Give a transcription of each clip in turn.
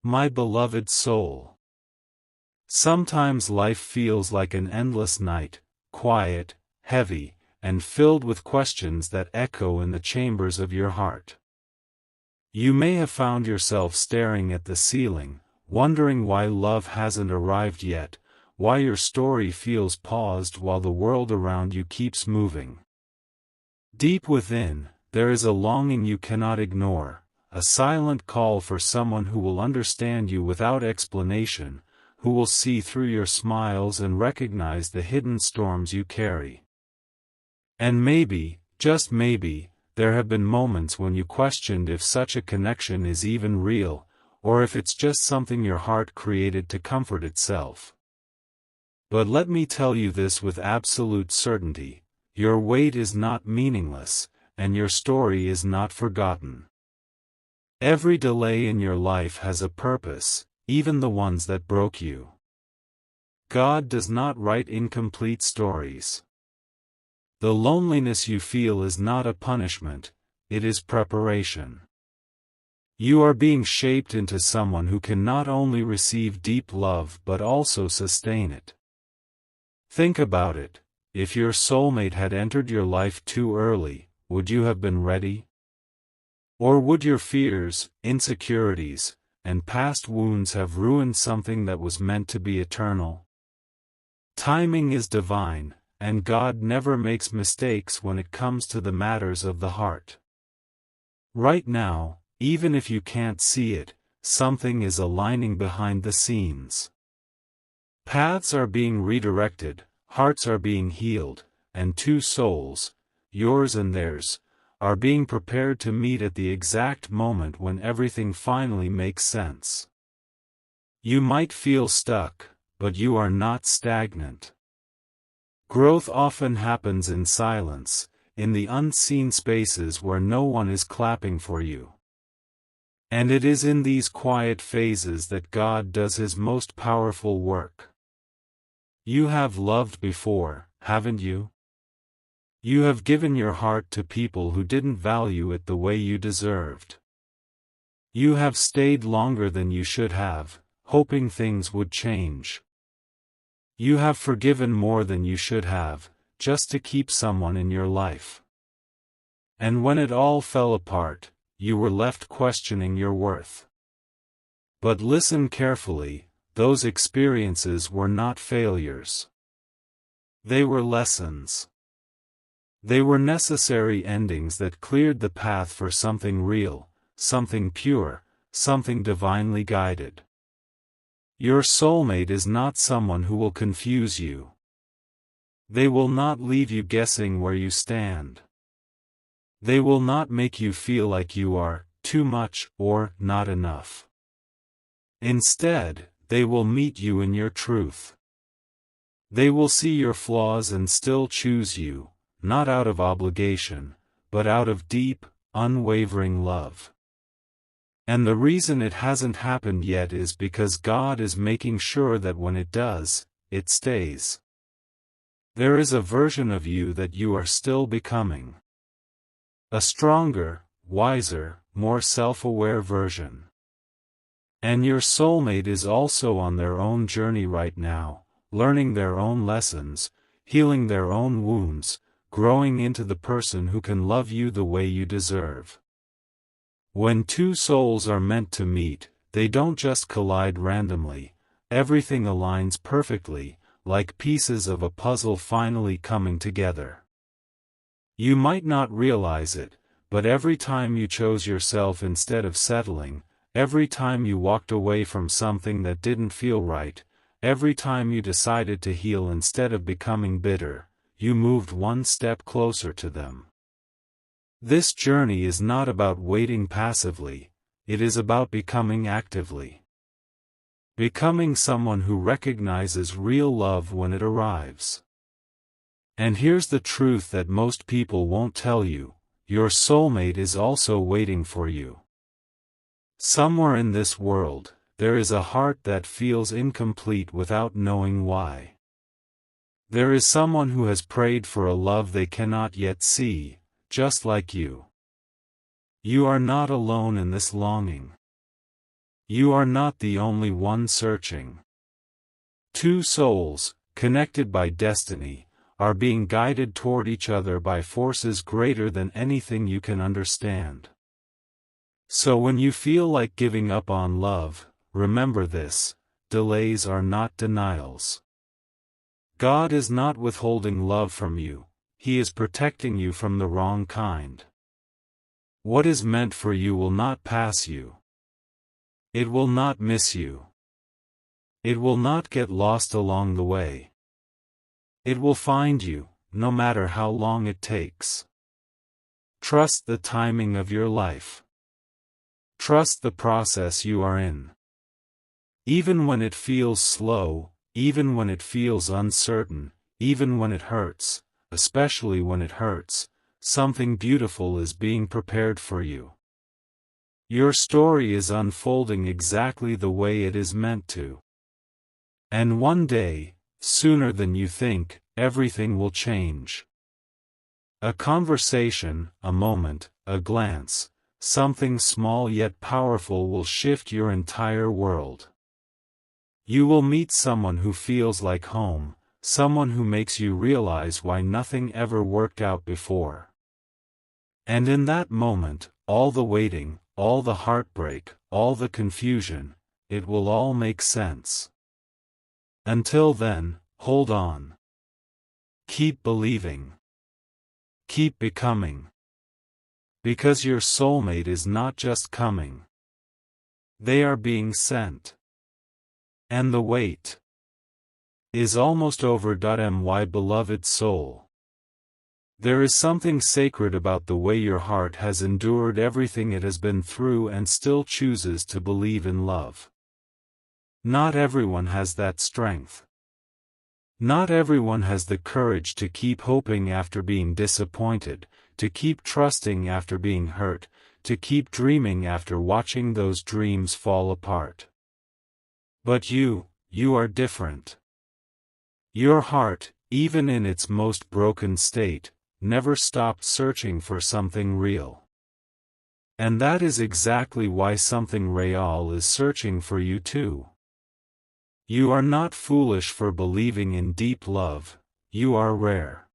My beloved soul. Sometimes life feels like an endless night, quiet, heavy, and filled with questions that echo in the chambers of your heart. You may have found yourself staring at the ceiling, wondering why love hasn't arrived yet, why your story feels paused while the world around you keeps moving. Deep within, there is a longing you cannot ignore, a silent call for someone who will understand you without explanation, who will see through your smiles and recognize the hidden storms you carry. And maybe, just maybe, there have been moments when you questioned if such a connection is even real, or if it's just something your heart created to comfort itself. But let me tell you this with absolute certainty: your wait is not meaningless, and your story is not forgotten. Every delay in your life has a purpose, even the ones that broke you. God does not write incomplete stories. The loneliness you feel is not a punishment, it is preparation. You are being shaped into someone who can not only receive deep love but also sustain it. Think about it: if your soulmate had entered your life too early, would you have been ready? Or would your fears, insecurities, and past wounds have ruined something that was meant to be eternal? Timing is divine, and God never makes mistakes when it comes to the matters of the heart. Right now, even if you can't see it, something is aligning behind the scenes. Paths are being redirected, hearts are being healed, and two souls, yours and theirs, are being prepared to meet at the exact moment when everything finally makes sense. You might feel stuck, but you are not stagnant. Growth often happens in silence, in the unseen spaces where no one is clapping for you. And it is in these quiet phases that God does His most powerful work. You have loved before, haven't you? You have given your heart to people who didn't value it the way you deserved. You have stayed longer than you should have, hoping things would change. You have forgiven more than you should have, just to keep someone in your life. And when it all fell apart, you were left questioning your worth. But listen carefully: those experiences were not failures. They were lessons. They were necessary endings that cleared the path for something real, something pure, something divinely guided. Your soulmate is not someone who will confuse you. They will not leave you guessing where you stand. They will not make you feel like you are too much or not enough. Instead, they will meet you in your truth. They will see your flaws and still choose you, not out of obligation, but out of deep, unwavering love. And the reason it hasn't happened yet is because God is making sure that when it does, it stays. There is a version of you that you are still becoming. A stronger, wiser, more self-aware version. And your soulmate is also on their own journey right now, learning their own lessons, healing their own wounds, growing into the person who can love you the way you deserve. When two souls are meant to meet, they don't just collide randomly, everything aligns perfectly, like pieces of a puzzle finally coming together. You might not realize it, but every time you chose yourself instead of settling, every time you walked away from something that didn't feel right, every time you decided to heal instead of becoming bitter, you moved one step closer to them. This journey is not about waiting passively, it is about becoming actively. Becoming someone who recognizes real love when it arrives. And here's the truth that most people won't tell you: your soulmate is also waiting for you. Somewhere in this world, there is a heart that feels incomplete without knowing why. There is someone who has prayed for a love they cannot yet see, just like you. You are not alone in this longing. You are not the only one searching. Two souls, connected by destiny, are being guided toward each other by forces greater than anything you can understand. So when you feel like giving up on love, remember this: delays are not denials. God is not withholding love from you, He is protecting you from the wrong kind. What is meant for you will not pass you. It will not miss you. It will not get lost along the way. It will find you, no matter how long it takes. Trust the timing of your life. Trust the process you are in. Even when it feels slow, even when it feels uncertain, even when it hurts, especially when it hurts, something beautiful is being prepared for you. Your story is unfolding exactly the way it is meant to. And one day, sooner than you think, everything will change. A conversation, a moment, a glance, something small yet powerful will shift your entire world. You will meet someone who feels like home, someone who makes you realize why nothing ever worked out before. And in that moment, all the waiting, all the heartbreak, all the confusion, it will all make sense. Until then, hold on. Keep believing. Keep becoming. Because your soulmate is not just coming. They are being sent. And the wait is almost over. My beloved soul. There is something sacred about the way your heart has endured everything it has been through and still chooses to believe in love. Not everyone has that strength. Not everyone has the courage to keep hoping after being disappointed, to keep trusting after being hurt, to keep dreaming after watching those dreams fall apart. But you are different. Your heart, even in its most broken state, never stopped searching for something real. And that is exactly why something real is searching for you too. You are not foolish for believing in deep love, you are rare.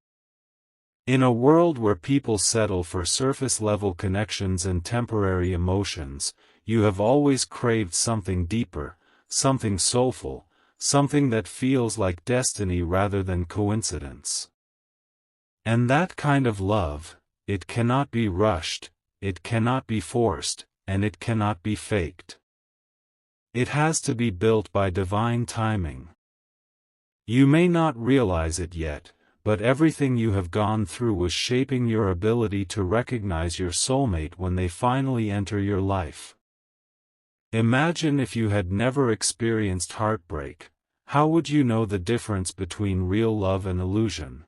In a world where people settle for surface-level connections and temporary emotions, you have always craved something deeper, something soulful, something that feels like destiny rather than coincidence. And that kind of love, it cannot be rushed, it cannot be forced, and it cannot be faked. It has to be built by divine timing. You may not realize it yet, but everything you have gone through was shaping your ability to recognize your soulmate when they finally enter your life. Imagine if you had never experienced heartbreak, how would you know the difference between real love and illusion?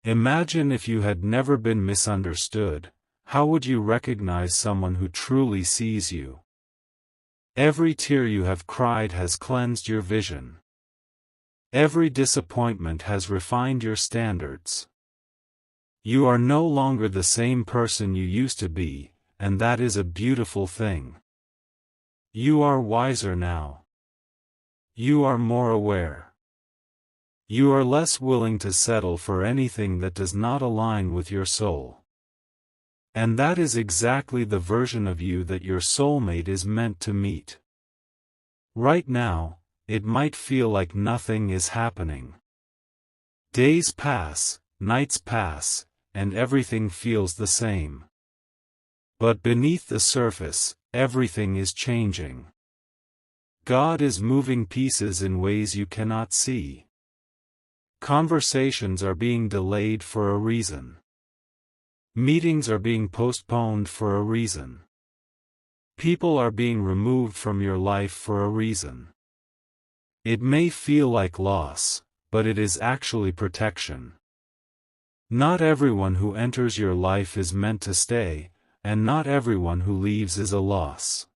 Imagine if you had never been misunderstood, how would you recognize someone who truly sees you? Every tear you have cried has cleansed your vision. Every disappointment has refined your standards. You are no longer the same person you used to be, and that is a beautiful thing. You are wiser now. You are more aware. You are less willing to settle for anything that does not align with your soul. And that is exactly the version of you that your soulmate is meant to meet. Right now, it might feel like nothing is happening. Days pass, nights pass, and everything feels the same. But beneath the surface, everything is changing. God is moving pieces in ways you cannot see. Conversations are being delayed for a reason. Meetings are being postponed for a reason. People are being removed from your life for a reason. It may feel like loss, but it is actually protection. Not everyone who enters your life is meant to stay, and not everyone who leaves is a loss.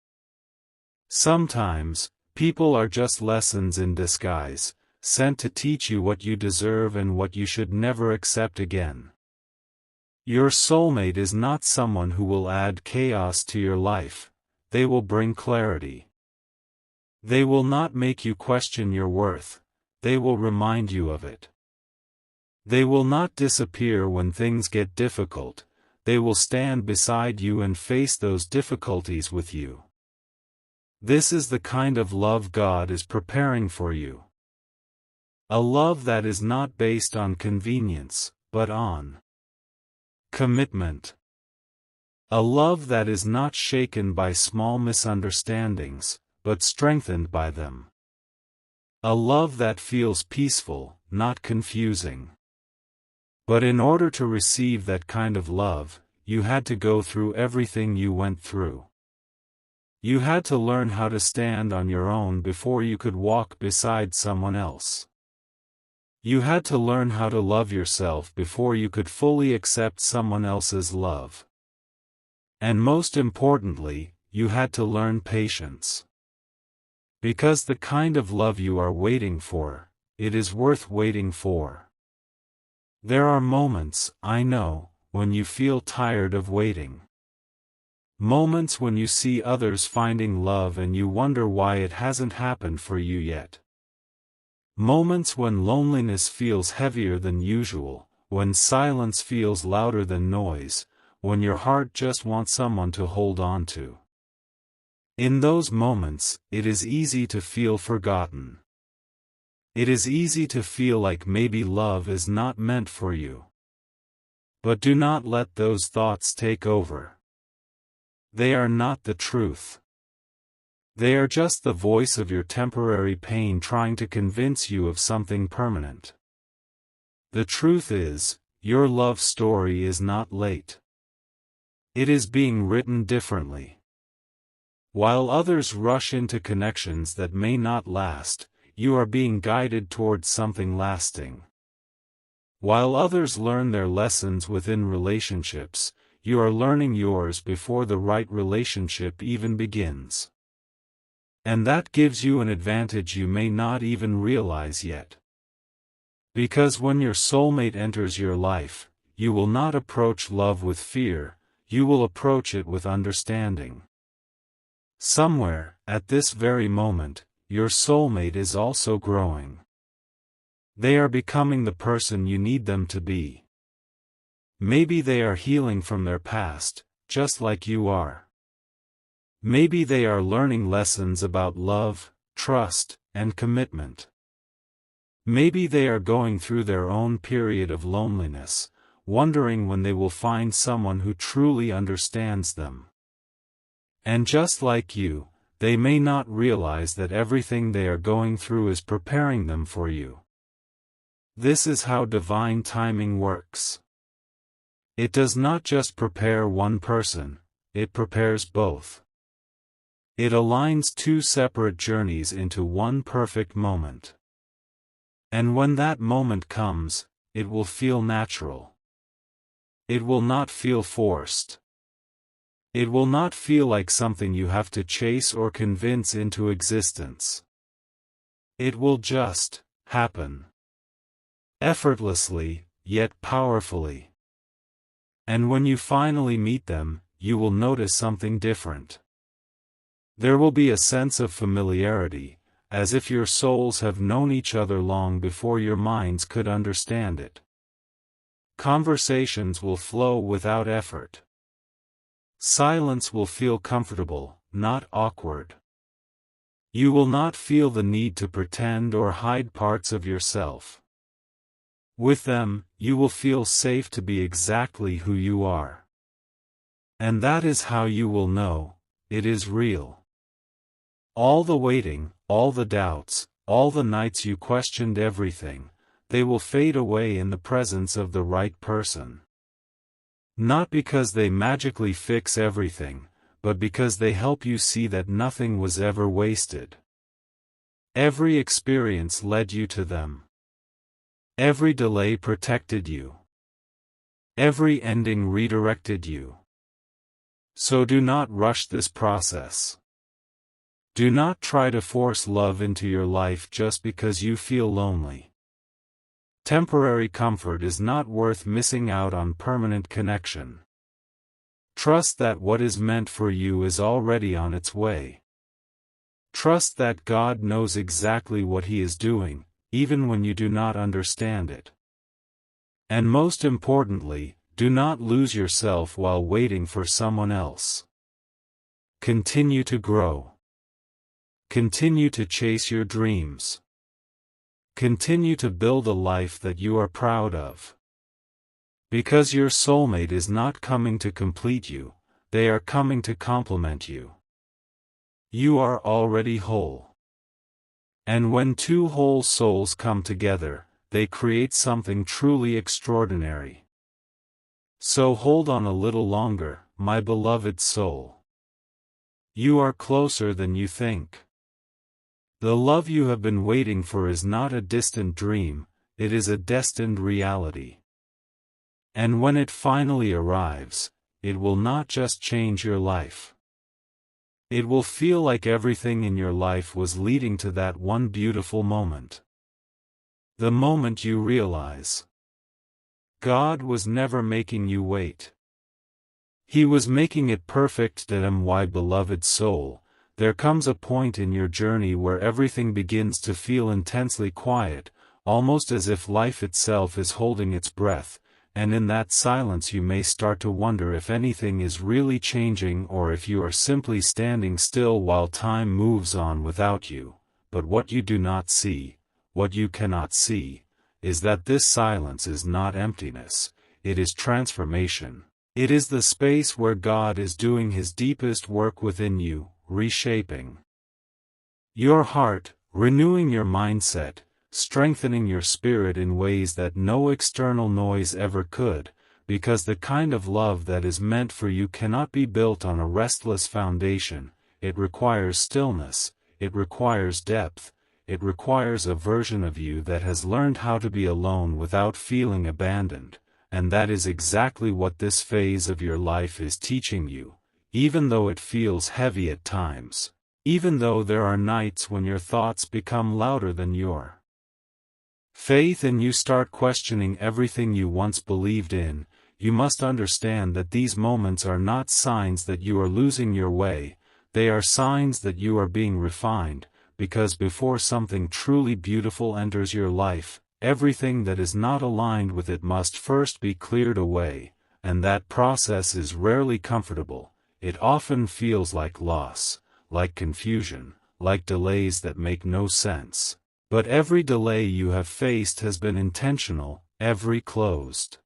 Sometimes, people are just lessons in disguise, sent to teach you what you deserve and what you should never accept again. Your soulmate is not someone who will add chaos to your life, they will bring clarity. They will not make you question your worth, they will remind you of it. They will not disappear when things get difficult, they will stand beside you and face those difficulties with you. This is the kind of love God is preparing for you. A love that is not based on convenience, but on commitment. A love that is not shaken by small misunderstandings, but strengthened by them. A love that feels peaceful, not confusing. But in order to receive that kind of love, you had to go through everything you went through. You had to learn how to stand on your own before you could walk beside someone else. You had to learn how to love yourself before you could fully accept someone else's love. And most importantly, you had to learn patience. Because the kind of love you are waiting for, it is worth waiting for. There are moments, I know, when you feel tired of waiting. Moments when you see others finding love and you wonder why it hasn't happened for you yet. Moments when loneliness feels heavier than usual, when silence feels louder than noise, when your heart just wants someone to hold on to. In those moments, it is easy to feel forgotten. It is easy to feel like maybe love is not meant for you. But do not let those thoughts take over. They are not the truth. They are just the voice of your temporary pain trying to convince you of something permanent. The truth is, your love story is not late. It is being written differently. While others rush into connections that may not last, you are being guided towards something lasting. While others learn their lessons within relationships, you are learning yours before the right relationship even begins. And that gives you an advantage you may not even realize yet. Because when your soulmate enters your life, you will not approach love with fear, you will approach it with understanding. Somewhere, at this very moment, your soulmate is also growing. They are becoming the person you need them to be. Maybe they are healing from their past, just like you are. Maybe they are learning lessons about love, trust, and commitment. Maybe they are going through their own period of loneliness, wondering when they will find someone who truly understands them. And just like you, they may not realize that everything they are going through is preparing them for you. This is how divine timing works. It does not just prepare one person, it prepares both. It aligns two separate journeys into one perfect moment. And when that moment comes, it will feel natural. It will not feel forced. It will not feel like something you have to chase or convince into existence. It will just happen. Effortlessly, yet powerfully. And when you finally meet them, you will notice something different. There will be a sense of familiarity, as if your souls have known each other long before your minds could understand it. Conversations will flow without effort. Silence will feel comfortable, not awkward. You will not feel the need to pretend or hide parts of yourself. With them, you will feel safe to be exactly who you are. And that is how you will know, it is real. All the waiting, all the doubts, all the nights you questioned everything, they will fade away in the presence of the right person. Not because they magically fix everything, but because they help you see that nothing was ever wasted. Every experience led you to them. Every delay protected you. Every ending redirected you. So do not rush this process. Do not try to force love into your life just because you feel lonely. Temporary comfort is not worth missing out on permanent connection. Trust that what is meant for you is already on its way. Trust that God knows exactly what He is doing, even when you do not understand it. And most importantly, do not lose yourself while waiting for someone else. Continue to grow. Continue to chase your dreams. Continue to build a life that you are proud of. Because your soulmate is not coming to complete you, they are coming to complement you. You are already whole. And when two whole souls come together, they create something truly extraordinary. So hold on a little longer, my beloved soul. You are closer than you think. The love you have been waiting for is not a distant dream, it is a destined reality. And when it finally arrives, it will not just change your life. It will feel like everything in your life was leading to that one beautiful moment. The moment you realize God was never making you wait. He was making it perfect. My beloved soul, there comes a point in your journey where everything begins to feel intensely quiet, almost as if life itself is holding its breath, and in that silence you may start to wonder if anything is really changing or if you are simply standing still while time moves on without you. But what you do not see, what you cannot see, is that this silence is not emptiness, it is transformation. It is the space where God is doing His deepest work within you, reshaping your heart, renewing your mindset, strengthening your spirit in ways that no external noise ever could, because the kind of love that is meant for you cannot be built on a restless foundation. It requires stillness, it requires depth, it requires a version of you that has learned how to be alone without feeling abandoned. And that is exactly what this phase of your life is teaching you, even though it feels heavy at times, even though there are nights when your thoughts become louder than your faith and you start questioning everything you once believed in. You must understand that these moments are not signs that you are losing your way, they are signs that you are being refined, because before something truly beautiful enters your life, everything that is not aligned with it must first be cleared away, and that process is rarely comfortable. It often feels like loss, like confusion, like delays that make no sense. But every delay you have faced has been intentional, every closed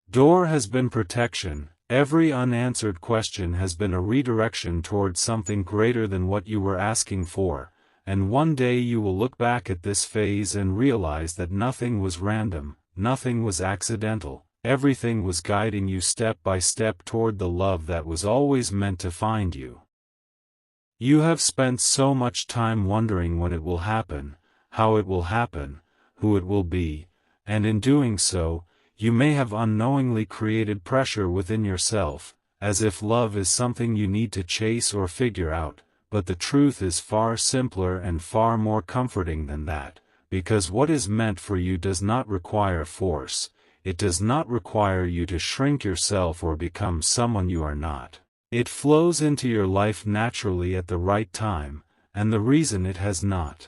door has been protection, every unanswered question has been a redirection towards something greater than what you were asking for. And one day you will look back at this phase and realize that nothing was random, nothing was accidental, everything was guiding you step by step toward the love that was always meant to find you. You have spent so much time wondering when it will happen, how it will happen, who it will be, and in doing so, you may have unknowingly created pressure within yourself, as if love is something you need to chase or figure out. But the truth is far simpler and far more comforting than that, because what is meant for you does not require force, it does not require you to shrink yourself or become someone you are not. It flows into your life naturally at the right time, and the reason it has not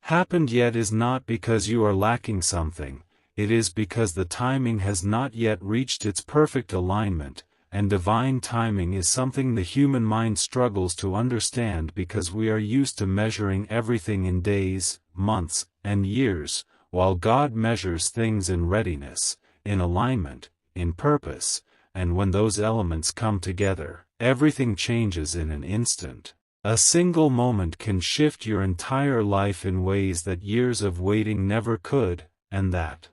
happened yet is not because you are lacking something, it is because the timing has not yet reached its perfect alignment. And divine timing is something the human mind struggles to understand because we are used to measuring everything in days, months, and years, while God measures things in readiness, in alignment, in purpose, and when those elements come together, everything changes in an instant. A single moment can shift your entire life in ways that years of waiting never could, and that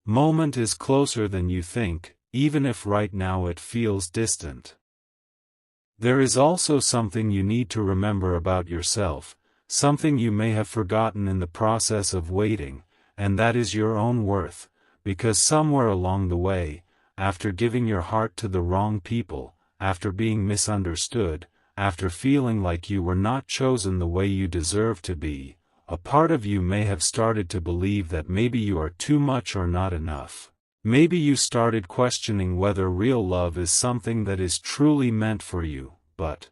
moment is closer than you think, even if right now it feels distant. There is also something you need to remember about yourself, something you may have forgotten in the process of waiting, and that is your own worth, because somewhere along the way, after giving your heart to the wrong people, after being misunderstood, after feeling like you were not chosen the way you deserve to be, a part of you may have started to believe that maybe you are too much or not enough. Maybe you started questioning whether real love is something that is truly meant for you, but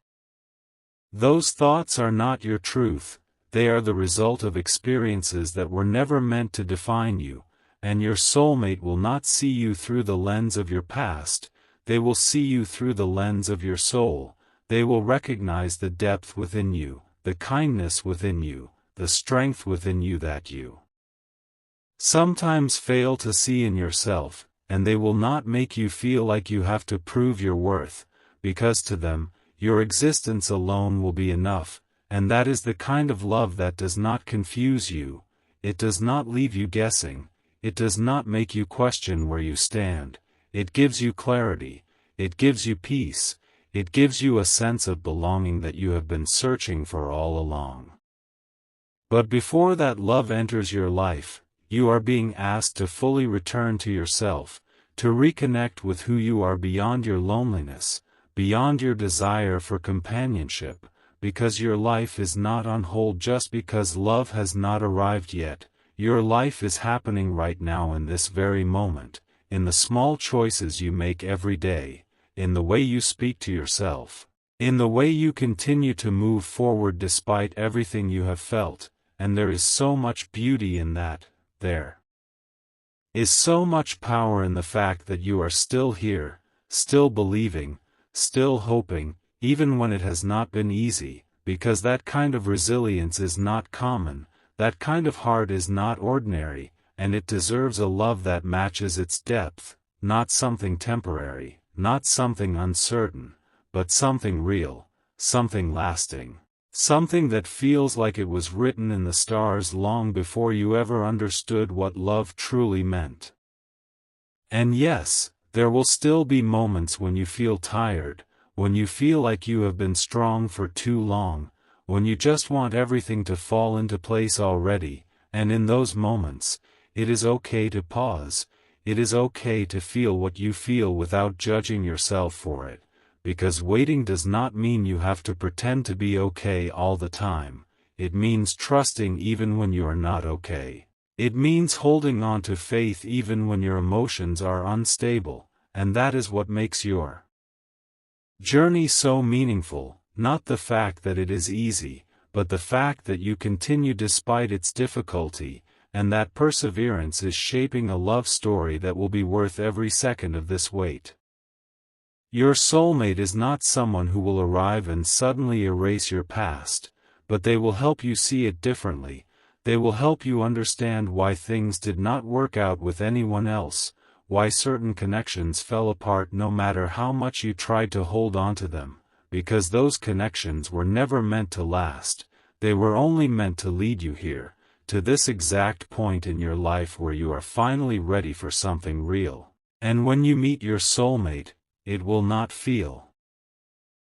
Those thoughts are not your truth, they are the result of experiences that were never meant to define you, and your soulmate will not see you through the lens of your past, they will see you through the lens of your soul. They will recognize the depth within you, the kindness within you, the strength within you that you sometimes fail to see in yourself, and they will not make you feel like you have to prove your worth, because to them, your existence alone will be enough, and that is the kind of love that does not confuse you, it does not leave you guessing, it does not make you question where you stand, it gives you clarity, it gives you peace. It gives you a sense of belonging that you have been searching for all along. But before that love enters your life, you are being asked to fully return to yourself, to reconnect with who you are beyond your loneliness, beyond your desire for companionship, because your life is not on hold just because love has not arrived yet. Your life is happening right now in this very moment, in the small choices you make every day, in the way you speak to yourself, in the way you continue to move forward despite everything you have felt, and there is so much beauty in that. There is so much power in the fact that you are still here, still believing, still hoping, even when it has not been easy, because that kind of resilience is not common, that kind of heart is not ordinary, and it deserves a love that matches its depth, not something temporary. Not something uncertain, but something real, something lasting, something that feels like it was written in the stars long before you ever understood what love truly meant. And yes, there will still be moments when you feel tired, when you feel like you have been strong for too long, when you just want everything to fall into place already, and in those moments, it is okay to pause. It is okay to feel what you feel without judging yourself for it, because waiting does not mean you have to pretend to be okay all the time, it means trusting even when you are not okay. It means holding on to faith even when your emotions are unstable, and that is what makes your journey so meaningful, not the fact that it is easy, but the fact that you continue despite its difficulty, and that perseverance is shaping a love story that will be worth every second of this wait. Your soulmate is not someone who will arrive and suddenly erase your past, but they will help you see it differently, they will help you understand why things did not work out with anyone else, why certain connections fell apart no matter how much you tried to hold on to them, because those connections were never meant to last, they were only meant to lead you here, to this exact point in your life where you are finally ready for something real. And when you meet your soulmate, it will not feel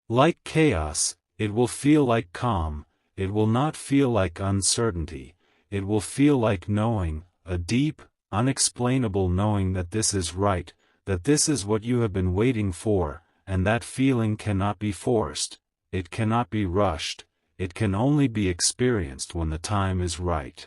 like chaos, it will feel like calm, it will not feel like uncertainty, it will feel like knowing, a deep, unexplainable knowing that this is right, that this is what you have been waiting for, and that feeling cannot be forced, it cannot be rushed, it can only be experienced when the time is right.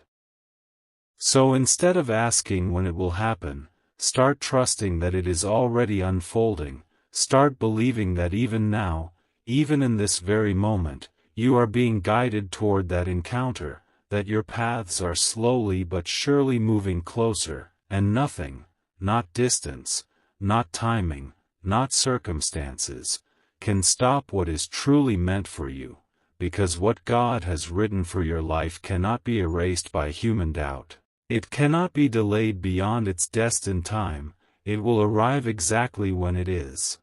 So instead of asking when it will happen, start trusting that it is already unfolding, start believing that even now, even in this very moment, you are being guided toward that encounter, that your paths are slowly but surely moving closer, and nothing, not distance, not timing, not circumstances, can stop what is truly meant for you, because what God has written for your life cannot be erased by human doubt. It cannot be delayed beyond its destined time, it will arrive exactly when it is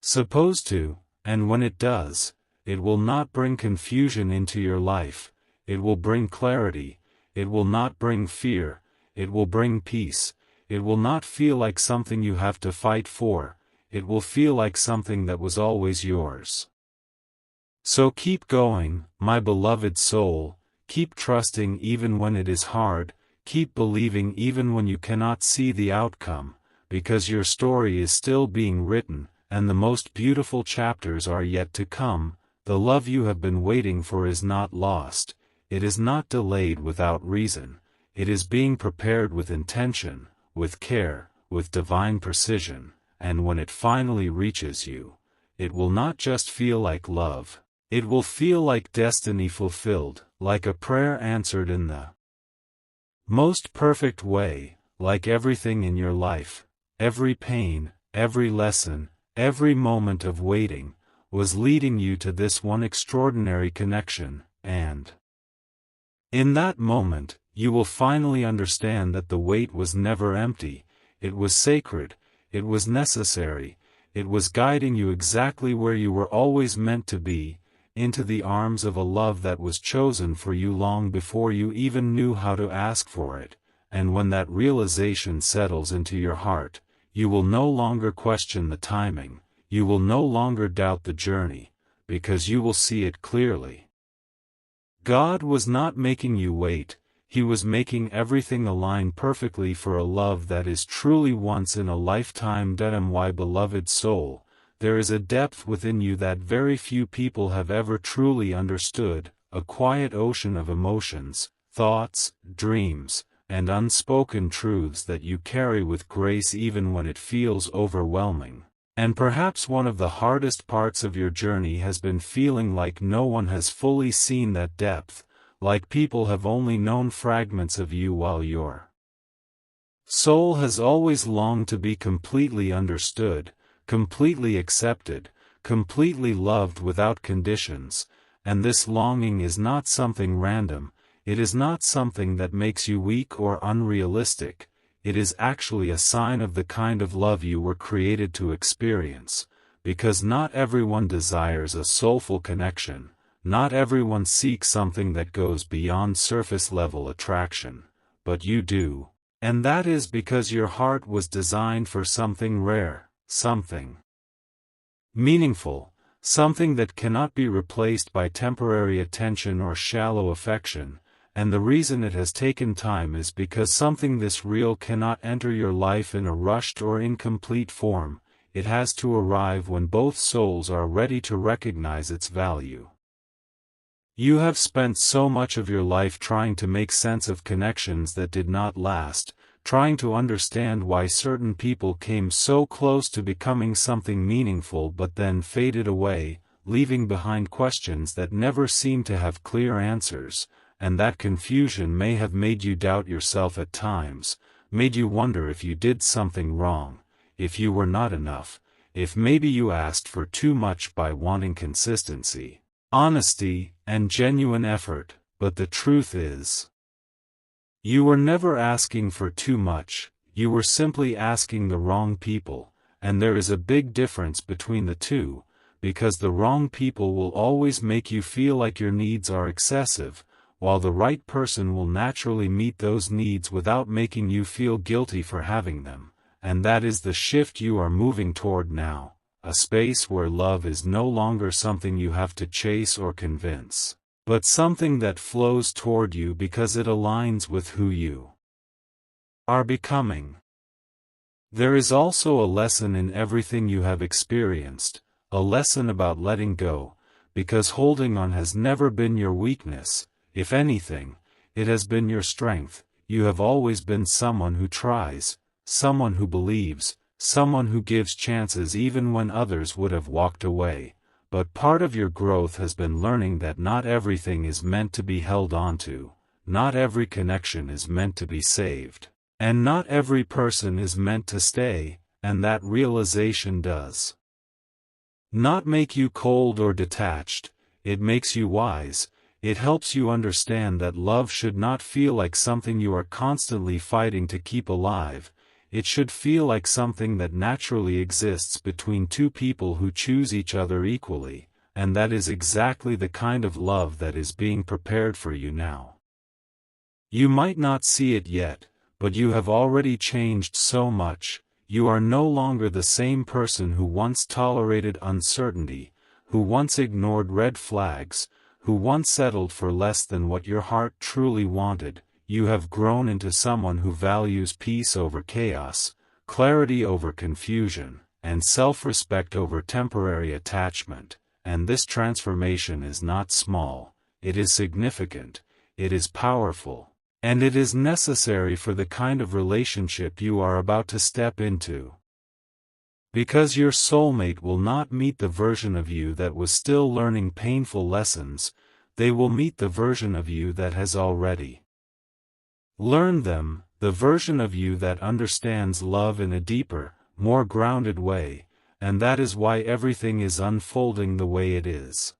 supposed to, and when it does, it will not bring confusion into your life, it will bring clarity, it will not bring fear, it will bring peace, it will not feel like something you have to fight for, it will feel like something that was always yours. So keep going, my beloved soul, keep trusting even when it is hard, keep believing even when you cannot see the outcome, because your story is still being written, and the most beautiful chapters are yet to come. The love you have been waiting for is not lost, it is not delayed without reason, it is being prepared with intention, with care, with divine precision, and when it finally reaches you, it will not just feel like love, It will feel like destiny fulfilled, like a prayer answered in the most perfect way, like everything in your life, every pain, every lesson, every moment of waiting, was leading you to this one extraordinary connection, and in that moment, you will finally understand that the wait was never empty, it was sacred, it was necessary, it was guiding you exactly where you were always meant to be, into the arms of a love that was chosen for you long before you even knew how to ask for it, and when that realization settles into your heart, you will no longer question the timing, you will no longer doubt the journey, because you will see it clearly. God was not making you wait, He was making everything align perfectly for a love that is truly once in a lifetime. My beloved soul, there is a depth within you that very few people have ever truly understood, a quiet ocean of emotions, thoughts, dreams, and unspoken truths that you carry with grace even when it feels overwhelming. And perhaps one of the hardest parts of your journey has been feeling like no one has fully seen that depth, like people have only known fragments of you while your soul has always longed to be completely understood, completely accepted, completely loved without conditions, and this longing is not something random, it is not something that makes you weak or unrealistic, it is actually a sign of the kind of love you were created to experience, because not everyone desires a soulful connection, not everyone seeks something that goes beyond surface-level attraction, but you do, and that is because your heart was designed for something rare, something meaningful, something that cannot be replaced by temporary attention or shallow affection, and the reason it has taken time is because something this real cannot enter your life in a rushed or incomplete form, it has to arrive when both souls are ready to recognize its value. You have spent so much of your life trying to make sense of connections that did not last, trying to understand why certain people came so close to becoming something meaningful but then faded away, leaving behind questions that never seemed to have clear answers, and that confusion may have made you doubt yourself at times, made you wonder if you did something wrong, if you were not enough, if maybe you asked for too much by wanting consistency, honesty, and genuine effort. But the truth is, you were never asking for too much, you were simply asking the wrong people, and there is a big difference between the two, because the wrong people will always make you feel like your needs are excessive, while the right person will naturally meet those needs without making you feel guilty for having them, and that is the shift you are moving toward now, a space where love is no longer something you have to chase or convince, but something that flows toward you because it aligns with who you are becoming. There is also a lesson in everything you have experienced, a lesson about letting go, because holding on has never been your weakness. If anything, it has been your strength. You have always been someone who tries, someone who believes, someone who gives chances even when others would have walked away. But part of your growth has been learning that not everything is meant to be held onto, not every connection is meant to be saved, and not every person is meant to stay, and that realization does not make you cold or detached, it makes you wise. It helps you understand that love should not feel like something you are constantly fighting to keep alive, it should feel like something that naturally exists between two people who choose each other equally, and that is exactly the kind of love that is being prepared for you now. You might not see it yet, but you have already changed so much. You are no longer the same person who once tolerated uncertainty, who once ignored red flags, who once settled for less than what your heart truly wanted. You have grown into someone who values peace over chaos, clarity over confusion, and self-respect over temporary attachment, and this transformation is not small, it is significant, it is powerful, and it is necessary for the kind of relationship you are about to step into. Because your soulmate will not meet the version of you that was still learning painful lessons, they will meet the version of you that has already learned them, the version of you that understands love in a deeper, more grounded way, and that is why everything is unfolding the way it is.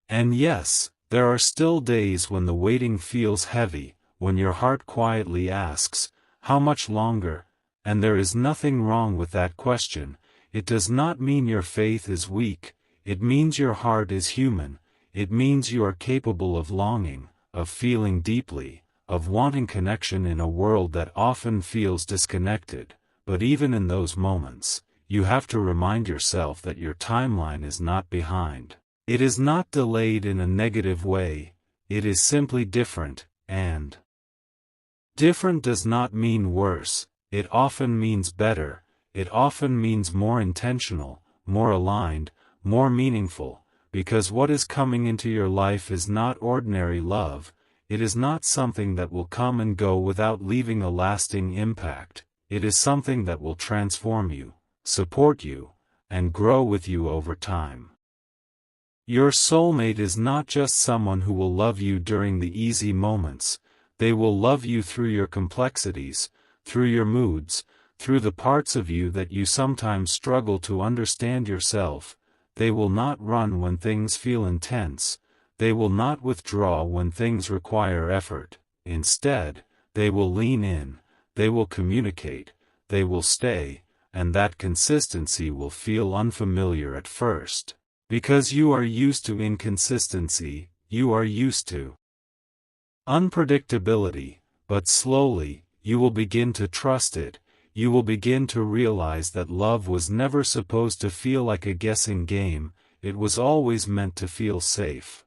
And yes, there are still days when the waiting feels heavy, when your heart quietly asks, how much longer? And there is nothing wrong with that question. It does not mean your faith is weak, it means your heart is human, it means you are capable of longing, of feeling deeply, of wanting connection in a world that often feels disconnected, but even in those moments, you have to remind yourself that your timeline is not behind. It is not delayed in a negative way, it is simply different, and different does not mean worse. It often means better, it often means more intentional, more aligned, more meaningful, because what is coming into your life is not ordinary love, it is not something that will come and go without leaving a lasting impact, it is something that will transform you, support you, and grow with you over time. Your soulmate is not just someone who will love you during the easy moments, they will love you through your complexities, through your moods, through the parts of you that you sometimes struggle to understand yourself. They will not run when things feel intense, they will not withdraw when things require effort. Instead, they will lean in, they will communicate, they will stay, and that consistency will feel unfamiliar at first. Because you are used to inconsistency, you are used to unpredictability, but slowly, you will begin to trust it, you will begin to realize that love was never supposed to feel like a guessing game, it was always meant to feel safe.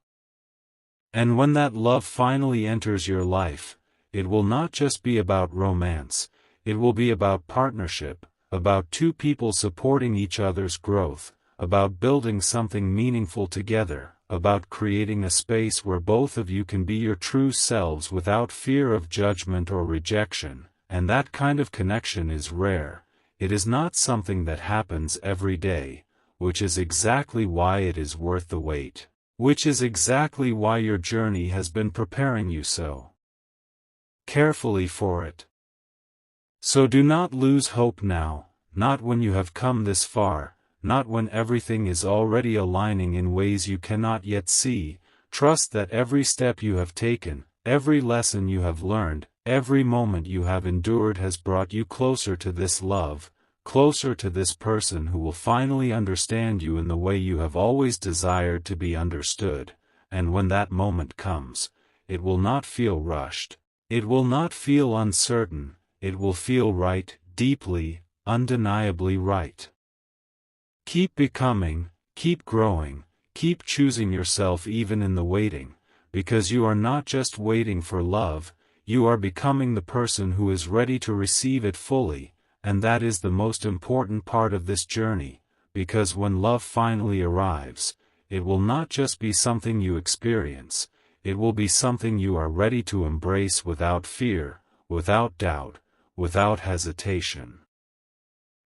And when that love finally enters your life, it will not just be about romance, it will be about partnership, about two people supporting each other's growth, about building something meaningful together, about creating a space where both of you can be your true selves without fear of judgment or rejection, and that kind of connection is rare, it is not something that happens every day, which is exactly why it is worth the wait, which is exactly why your journey has been preparing you so carefully for it. So do not lose hope now, not when you have come this far, not when everything is already aligning in ways you cannot yet see. Trust that every step you have taken, every lesson you have learned, every moment you have endured has brought you closer to this love, closer to this person who will finally understand you in the way you have always desired to be understood, and when that moment comes, it will not feel rushed, it will not feel uncertain, it will feel right, deeply, undeniably right. Keep becoming, keep growing, keep choosing yourself even in the waiting, because you are not just waiting for love, you are becoming the person who is ready to receive it fully, and that is the most important part of this journey, because when love finally arrives, it will not just be something you experience, it will be something you are ready to embrace without fear, without doubt, without hesitation.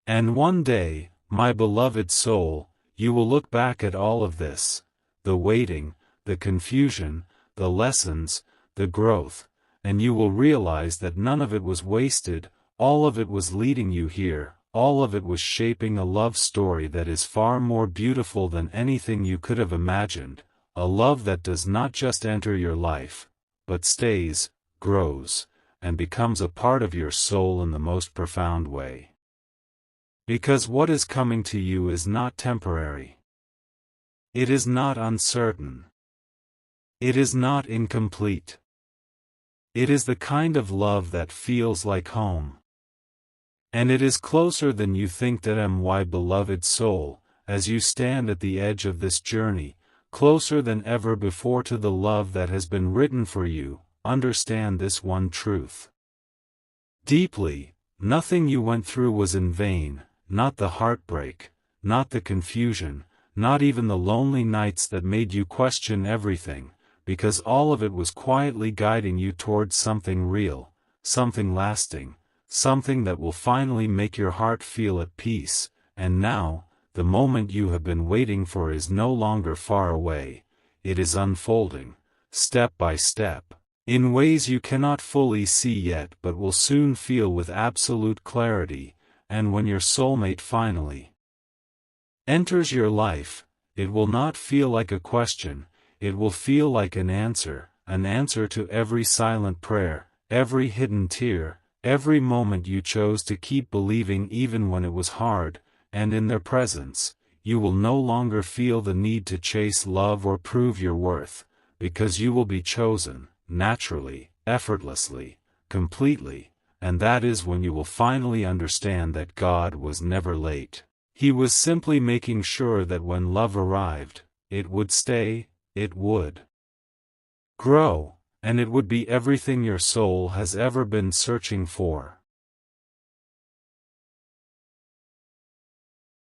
And one day, my beloved soul, you will look back at all of this, the waiting, the confusion, the lessons, the growth, and you will realize that none of it was wasted, all of it was leading you here, all of it was shaping a love story that is far more beautiful than anything you could have imagined, a love that does not just enter your life, but stays, grows, and becomes a part of your soul in the most profound way. Because what is coming to you is not temporary. It is not uncertain. It is not incomplete. It is the kind of love that feels like home. And it is closer than you think. That my beloved soul, as you stand at the edge of this journey, closer than ever before to the love that has been written for you, understand this one truth. Deeply, nothing you went through was in vain. Not the heartbreak, not the confusion, not even the lonely nights that made you question everything, because all of it was quietly guiding you towards something real, something lasting, something that will finally make your heart feel at peace, and now, the moment you have been waiting for is no longer far away. It is unfolding, step by step, in ways you cannot fully see yet but will soon feel with absolute clarity. And when your soulmate finally enters your life, it will not feel like a question, it will feel like an answer to every silent prayer, every hidden tear, every moment you chose to keep believing even when it was hard. And in their presence, you will no longer feel the need to chase love or prove your worth, because you will be chosen, naturally, effortlessly, completely, and that is when you will finally understand that God was never late. He was simply making sure that when love arrived, it would stay, it would grow, and it would be everything your soul has ever been searching for.